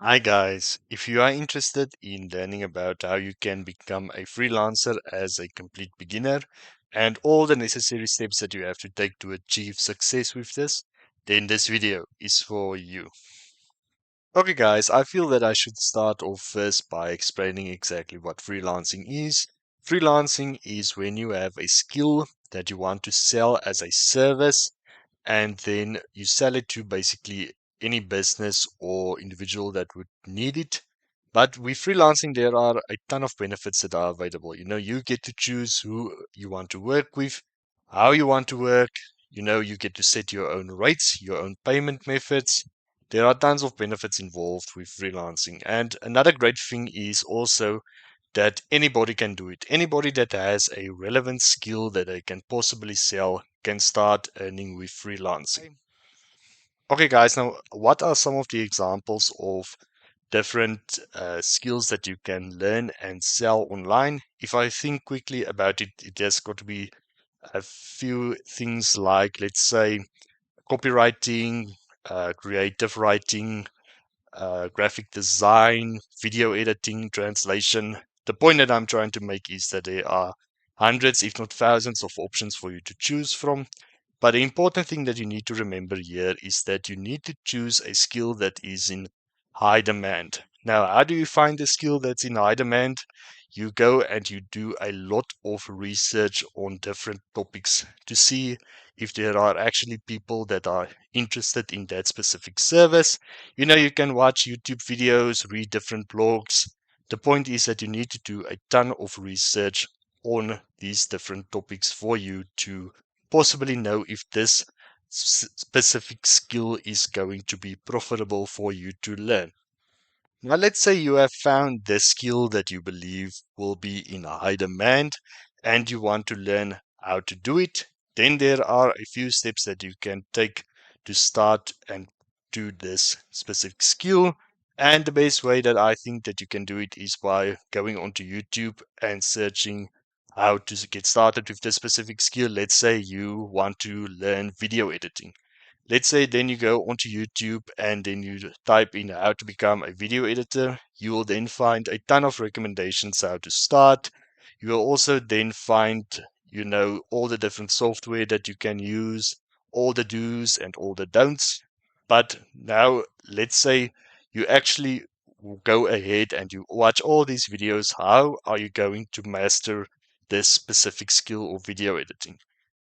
Hi guys, if you are interested in learning about how you can become a freelancer as a complete beginner and all the necessary steps that you have to take to achieve success with this, then this video is for you. Okay guys, I feel that I should start off first by explaining exactly what freelancing is. Freelancing is when you have a skill that you want to sell as a service and then you sell it to basically any business or individual that would need it. But with freelancing, there are a ton of benefits that are available. You get to choose who you want to work with, how you want to work. You get to set your own rates, your own payment methods. There are tons of benefits involved with freelancing. And another great thing is also that anybody can do it. Anybody that has a relevant skill that they can possibly sell can start earning with freelancing. Okay, guys, now what are some of the examples of different skills that you can learn and sell online? If I think quickly about it, it has got to be a few things like, let's say, copywriting, creative writing, graphic design, video editing, translation. The point that I'm trying to make is that there are hundreds, if not thousands, of options for you to choose from. But the important thing that you need to remember here is that you need to choose a skill that is in high demand. Now, how do you find a skill that's in high demand? You go and you do a lot of research on different topics to see if there are actually people that are interested in that specific service. You can watch YouTube videos, read different blogs. The point is that you need to do a ton of research on these different topics for you to possibly know if this specific skill is going to be profitable for you to learn. Now, let's say you have found the skill that you believe will be in high demand and you want to learn how to do it. Then there are a few steps that you can take to start and do this specific skill. And the best way that I think that you can do it is by going onto YouTube and searching how to get started with this specific skill. Let's say you want to learn video editing. Let's say then you go onto YouTube and then you type in how to become a video editor. You will then find a ton of recommendations how to start. You will also then find, all the different software that you can use, all the do's and all the don'ts. But now let's say you actually go ahead and you watch all these videos. How are you going to master this specific skill of video editing?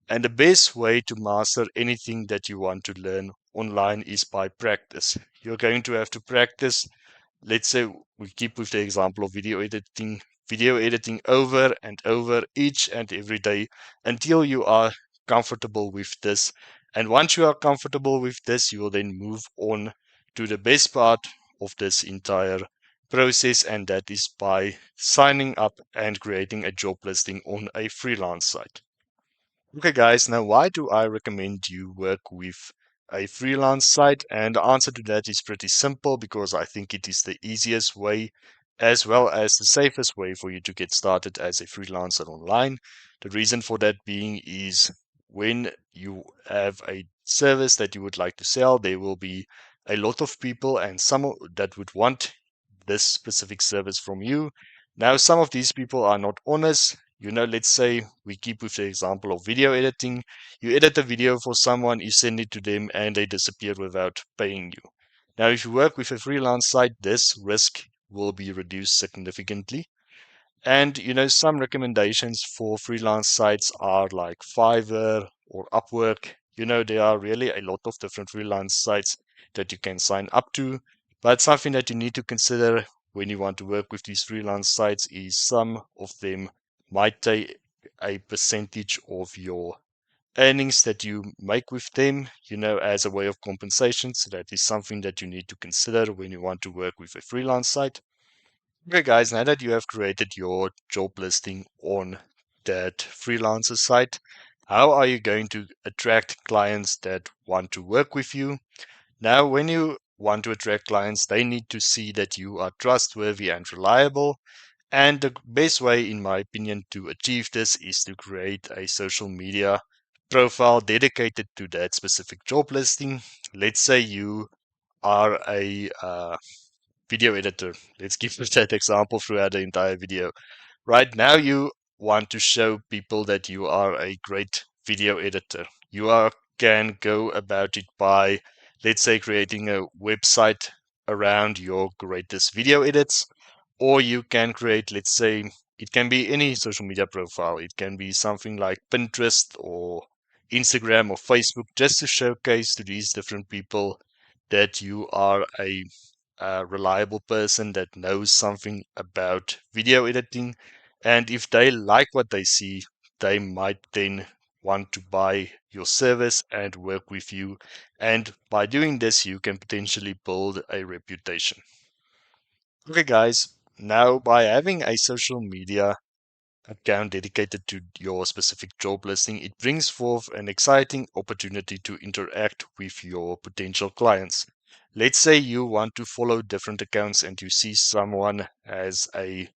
And the best way to master anything that you want to learn online is by practice. You're going to have to practice. Let's say we keep with the example of video editing over and over each and every day until you are comfortable with this. And once you are comfortable with this, you will then move on to the best part of this entire process, and that is by signing up and creating a job listing on a freelance site. Okay, guys, now why do I recommend you work with a freelance site? And the answer to that is pretty simple because I think it is the easiest way as well as the safest way for you to get started as a freelancer online. The reason for that being is when you have a service that you would like to sell, there will be a lot of people and that would want this specific service from you. Now, some of these people are not honest. Let's say we keep with the example of video editing. You edit a video for someone, you send it to them, and they disappear without paying you. Now, if you work with a freelance site, this risk will be reduced significantly. And some recommendations for freelance sites are like Fiverr or Upwork. There are really a lot of different freelance sites that you can sign up to. But something that you need to consider when you want to work with these freelance sites is some of them might take a percentage of your earnings that you make with them, as a way of compensation. So that is something that you need to consider when you want to work with a freelance site. Okay, guys, now that you have created your job listing on that freelancer site, how are you going to attract clients that want to work with you? Now, when you want to attract clients, they need to see that you are trustworthy and reliable. And the best way, in my opinion, to achieve this is to create a social media profile dedicated to that specific job listing. Let's say you are a video editor. Let's give that example throughout the entire video. Right now, you want to show people that you are a great video editor. Can go about it by, let's say, creating a website around your greatest video edits, or you can create, let's say, it can be any social media profile. It can be something like Pinterest or Instagram or Facebook, just to showcase to these different people that you are a reliable person that knows something about video editing. And if they like what they see, they might then want to buy your service and work with you. And by doing this, you can potentially build a reputation. Okay, guys, now by having a social media account dedicated to your specific job listing, it brings forth an exciting opportunity to interact with your potential clients. Let's say you want to follow different accounts and you see someone as a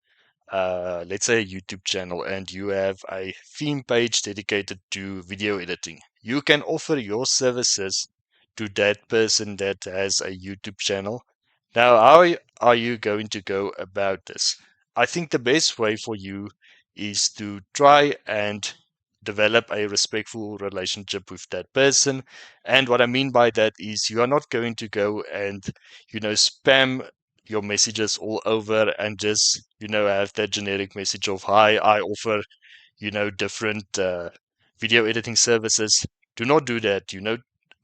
let's say a YouTube channel, and you have a theme page dedicated to video editing. You can offer your services to that person that has a YouTube channel. Now, how are you going to go about this? I think the best way for you is to try and develop a respectful relationship with that person. And what I mean by that is you are not going to go and, spam your messages all over and just, have that generic message of, hi, I offer, different video editing services. Do not do that.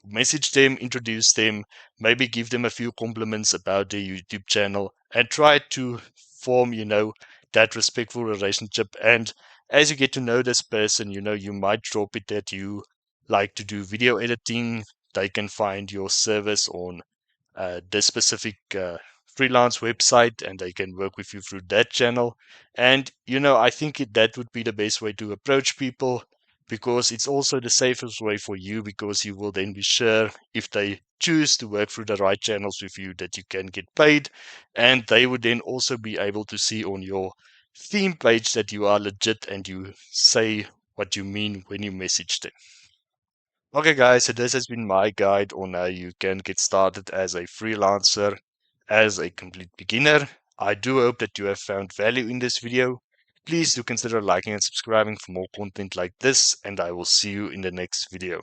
Message them, introduce them, maybe give them a few compliments about their YouTube channel, and try to form, that respectful relationship. And as you get to know this person, you might drop it that you like to do video editing. They can find your service on this specific freelance website, and they can work with you through that channel. And I think that would be the best way to approach people, because it's also the safest way for you, because you will then be sure, if they choose to work through the right channels with you, that you can get paid. And they would then also be able to see on your theme page that you are legit and you say what you mean when you message them. Okay, guys, so this has been my guide on how you can get started as a freelancer, as a complete beginner. I do hope that you have found value in this video. Please do consider liking and subscribing for more content like this, and I will see you in the next video.